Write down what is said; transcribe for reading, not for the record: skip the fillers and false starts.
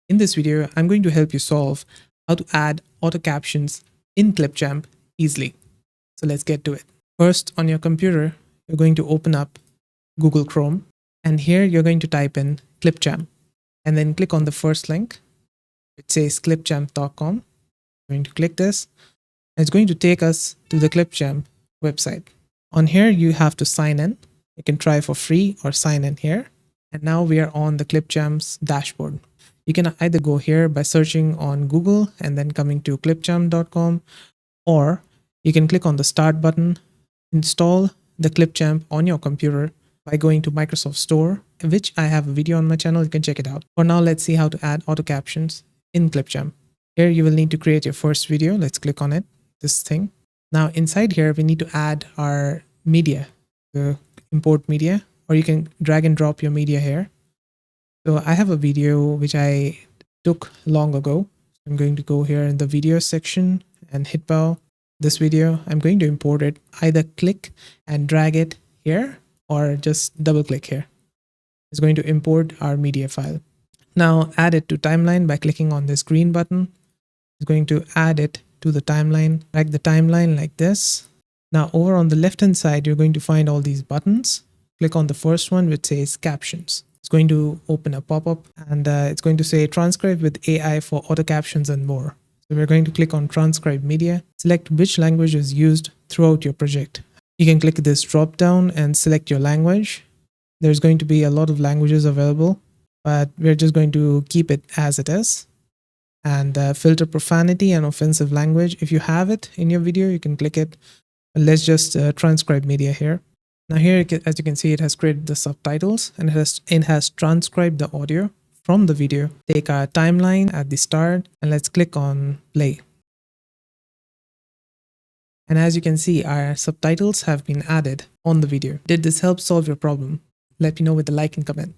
In this video, I'm going to help you solve how to add auto captions in Clipchamp easily. So let's get to it. First, on your computer, you're going to open up Google Chrome, and here you're going to type in Clipchamp and then click on the first link. It says clipchamp.com. You're going to click this. And it's going to take us to the Clipchamp website. On here, you have to sign in. You can try for free or sign in here. And now we are on the Clipchamp's dashboard. You can either go here by searching on Google and then coming to clipchamp.com, or you can click on the start button, install the Clipchamp on your computer by going to Microsoft Store, which I have a video on my channel. You can check it out. For now, let's see how to add auto captions in Clipchamp. Here you will need to create your first video. Let's click on it, this thing. Now inside here, we need to add our media, the import media, or you can drag and drop your media here. So I have a video which I took long ago. I'm going to go here in the video section and hit bow. This video, I'm going to import it. Either click and drag it here or just double click here. It's going to import our media file. Now add it to timeline by clicking on this green button. It's going to add it to the timeline, drag the timeline like this. Now over on the left hand side, you're going to find all these buttons. Click on the first one which says captions. It's going to open a pop-up and it's going to say transcribe with AI for auto captions and more. So we're going to click on transcribe media. Select which language is used throughout your project. You can click this drop down and select your language. There's going to be a lot of languages available, but we're just going to keep it as it is. And filter profanity and offensive language. If you have it in your video, you can click it. Let's just transcribe media here. Now here, as you can see, it has created the subtitles and it has transcribed the audio from the video. Take our timeline at the start and let's click on play. And as you can see, our subtitles have been added on the video. Did this help solve your problem? Let me know with a like and comment.